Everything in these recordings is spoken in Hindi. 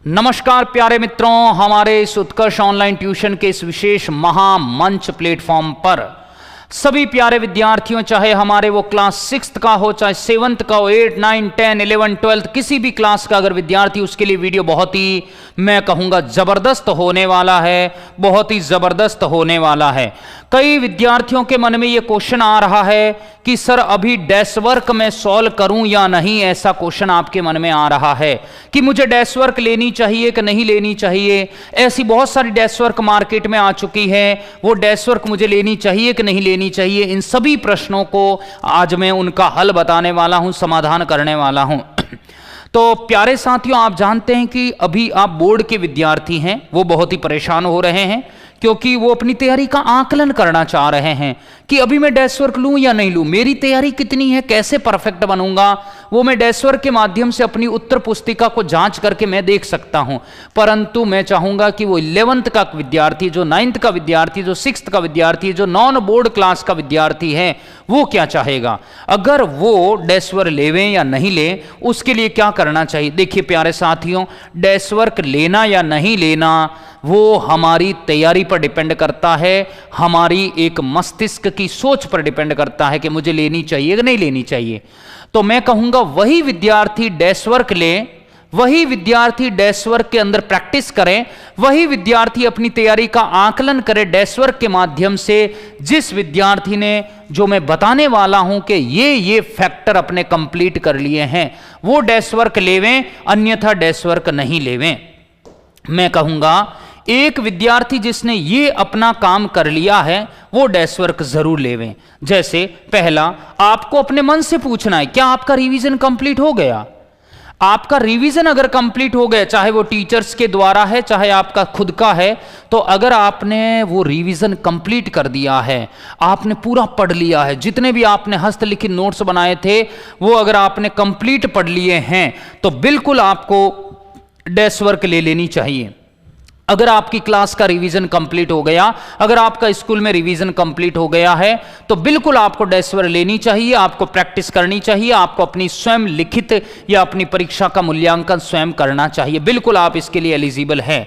नमस्कार प्यारे मित्रों, हमारे इस उत्कर्ष ऑनलाइन ट्यूशन के इस विशेष महामंच प्लेटफॉर्म पर सभी प्यारे विद्यार्थियों, चाहे हमारे वो क्लास 6th का हो, चाहे 7th का हो, 8, 9, 10, 11, 12 किसी भी क्लास का अगर विद्यार्थी, उसके लिए वीडियो बहुत ही, मैं कहूँगा, ज़बरदस्त होने वाला है, बहुत ही ज़बरदस्त होने वाला है। कई विद्यार्थियों के मन में ये क्वेश्चन आ रहा है कि सर अभी डैश वर्क मैं सॉल्व करूं या नहीं, ऐसा क्वेश्चन आपके मन में आ रहा है कि मुझे डैश वर्क लेनी चाहिए कि नहीं लेनी चाहिए। ऐसी बहुत सारी डैश वर्क मार्केट में आ चुकी है, वो डैश वर्क मुझे लेनी चाहिए कि नहीं लेनी चाहिए। इन सभी प्रश्नों को आज मैं उनका हल बताने वाला हूं, समाधान करने वाला हूं। तो प्यारे साथियों, आप जानते हैं कि अभी आप बोर्ड के विद्यार्थी हैं, वो बहुत ही परेशान हो रहे हैं क्योंकि वो अपनी तैयारी का आकलन करना चाह रहे हैं कि अभी मैं डैश वर्क लूं या नहीं लूं, मेरी तैयारी कितनी है, कैसे परफेक्ट बनूंगा। वो मैं डैश वर्क के माध्यम से अपनी उत्तर पुस्तिका को जांच करके मैं देख सकता हूं, परंतु मैं चाहूंगा कि वो 11th का विद्यार्थी, जो 9th का विद्यार्थी, जो 6th का विद्यार्थी, जो नॉन बोर्ड क्लास का विद्यार्थी है, वो क्या चाहेगा, अगर वो डैश वर्क लेवें या नहीं ले, उसके लिए क्या करना चाहिए। देखिए प्यारे साथियों, डैश वर्क लेना या नहीं लेना वो हमारी तैयारी पर डिपेंड करता है, हमारी एक मस्तिष्क की सोच पर डिपेंड करता है कि मुझे लेनी चाहिए कि नहीं लेनी चाहिए। तो मैं कहूंगा वही विद्यार्थी डैश वर्क ले, वही विद्यार्थी डैश वर्क के अंदर प्रैक्टिस करें, वही विद्यार्थी अपनी तैयारी का आकलन करे डैश वर्क के माध्यम से। जिस विद्यार्थी ने, जो मैं बताने वाला हूं कि ये फैक्टर अपने कंप्लीट कर लिए हैं, वो डैश वर्क लेवें, अन्यथा डैश वर्क नहीं लेवें। मैं कहूंगा एक विद्यार्थी जिसने ये अपना काम कर लिया है वो डैश वर्क जरूर लेवें। जैसे पहला, आपको अपने मन से पूछना है, क्या आपका रिवीजन कंप्लीट हो गया। आपका रिवीजन अगर कंप्लीट हो गया, चाहे वो टीचर्स के द्वारा है, चाहे आपका खुद का है, तो अगर आपने वो रिवीजन कंप्लीट कर दिया है, आपने पूरा पढ़ लिया है, जितने भी आपने हस्तलिखित नोट्स बनाए थे वो अगर आपने कंप्लीट पढ़ लिए हैं, तो बिल्कुल आपको डैश वर्क ले लेनी चाहिए। अगर आपकी क्लास का रिवीजन कंप्लीट हो गया, अगर आपका स्कूल में रिवीजन कंप्लीट हो गया है, तो बिल्कुल आपको डैश वर्क लेनी चाहिए, आपको प्रैक्टिस करनी चाहिए, आपको अपनी स्वयं लिखित या अपनी परीक्षा का मूल्यांकन स्वयं करना चाहिए। बिल्कुल आप इसके लिए एलिजिबल हैं।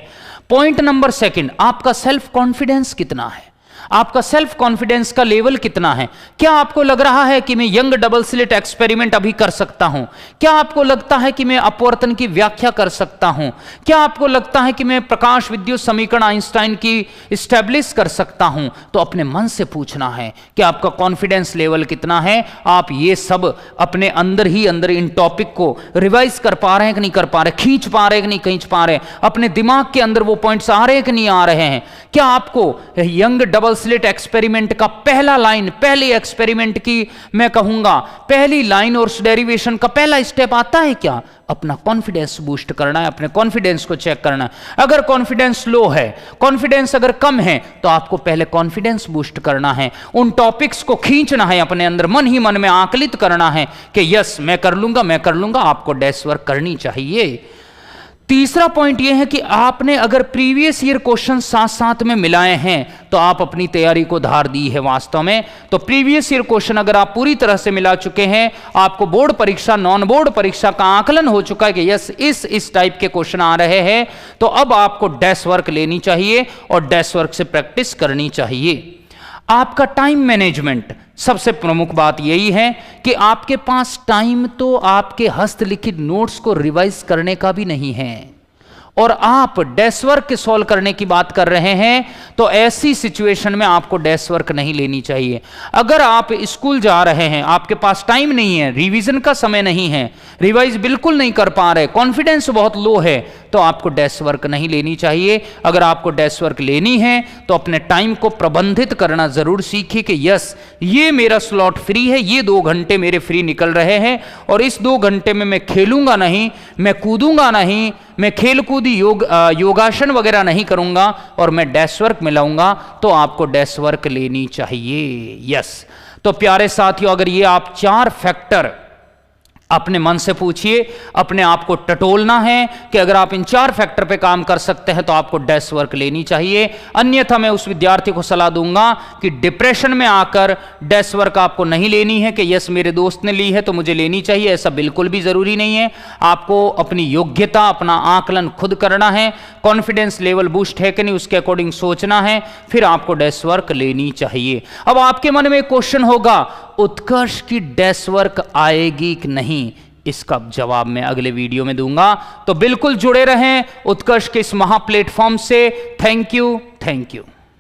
पॉइंट नंबर 2, आपका सेल्फ कॉन्फिडेंस कितना है, आपका सेल्फ कॉन्फिडेंस का लेवल कितना है। क्या आपको लग रहा है कि मैं यंग डबल स्लिट एक्सपेरिमेंट अभी कर सकता हूं, क्या आपको लगता है कि मैं अपवर्तन की व्याख्या कर सकता हूं, क्या आपको लगता है कि मैं प्रकाश विद्युत समीकरण आइंस्टाइन की स्टैब्लिश कर सकता हूं। तो अपने मन से पूछना है कि आपका कॉन्फिडेंस लेवल कितना है। आप ये सब अपने अंदर ही अंदर इन टॉपिक को रिवाइज कर पा रहे हैं कि नहीं कर पा रहे, खींच पा रहे हैं कि नहीं खींच पा रहे, अपने दिमाग के अंदर वो पॉइंट्स आ रहे हैं कि नहीं आ रहे हैं। क्या आपको यंग डबल स्लिट एक्सपेरिमेंट का पहला लाइन, पहले एक्सपेरिमेंट की मैं कहूंगा पहली लाइन और डेरिवेशन का पहला स्टेप आता है क्या। अपना कॉन्फिडेंस बूस्ट करना है, अपने कॉन्फिडेंस को चेक करना है। अगर कॉन्फिडेंस लो है, कॉन्फिडेंस अगर कम है, तो आपको पहले कॉन्फिडेंस बूस्ट करना है, उन टॉपिक्स को खींचना है अपने अंदर, मन ही मन में आकलित करना है कि यस मैं कर लूंगा, मैं कर लूंगा। आपको डैश वर्क करनी चाहिए। तीसरा पॉइंट यह है कि आपने अगर प्रीवियस ईयर क्वेश्चन साथ साथ में मिलाए हैं तो आप अपनी तैयारी को धार दी है वास्तव में। तो प्रीवियस ईयर क्वेश्चन अगर आप पूरी तरह से मिला चुके हैं, आपको बोर्ड परीक्षा, नॉन बोर्ड परीक्षा का आकलन हो चुका है कि यस इस टाइप के क्वेश्चन आ रहे हैं, तो अब आपको डैश वर्क लेनी चाहिए और डैश वर्क से प्रैक्टिस करनी चाहिए। आपका टाइम मैनेजमेंट, सबसे प्रमुख बात यही है कि आपके पास टाइम तो आपके हस्तलिखित नोट्स को रिवाइज करने का भी नहीं है और आप डैश वर्क सॉल्व करने की बात कर रहे हैं, तो ऐसी सिचुएशन में आपको डैश वर्क नहीं लेनी चाहिए। अगर आप स्कूल जा रहे हैं, आपके पास टाइम नहीं है, रिवीजन का समय नहीं है, रिवाइज बिल्कुल नहीं कर पा रहे, कॉन्फिडेंस बहुत लो है, तो आपको डैश वर्क नहीं लेनी चाहिए। अगर आपको डैश वर्क लेनी है तो अपने टाइम को प्रबंधित करना जरूर सीखिए कि यस ये मेरा स्लॉट फ्री है, ये 2 घंटे मेरे फ्री निकल रहे हैं और इस 2 घंटे में मैं खेलूंगा नहीं, मैं कूदूंगा नहीं, मैं खेल कूदी योगासन वगैरह नहीं करूंगा और मैं डैश वर्क मिलाऊंगा। तो आपको डैश वर्क लेनी चाहिए। यस, तो प्यारे साथियों, अगर ये आप 4 फैक्टर अपने मन से पूछिए, अपने आप को टटोलना है कि अगर आप इन 4 फैक्टर पे काम कर सकते हैं तो आपको डेस्क वर्क लेनी चाहिए। अन्यथा मैं उस विद्यार्थी को सलाह दूंगा कि डिप्रेशन में आकर डेस्क वर्क आपको नहीं लेनी है कि यस मेरे दोस्त ने ली है तो मुझे लेनी चाहिए, ऐसा बिल्कुल भी जरूरी नहीं है। आपको अपनी योग्यता, अपना आकलन खुद करना है, कॉन्फिडेंस लेवल बूस्ट है कि नहीं उसके अकॉर्डिंग सोचना है, फिर आपको डेस्क वर्क लेनी चाहिए। अब आपके मन में क्वेश्चन होगा, उत्कर्ष की डेस्क वर्क आएगी कि नहीं? इसका जवाब मैं अगले वीडियो में दूंगा, तो बिल्कुल जुड़े रहें उत्कर्ष के इस महा प्लेटफॉर्म से। Thank you.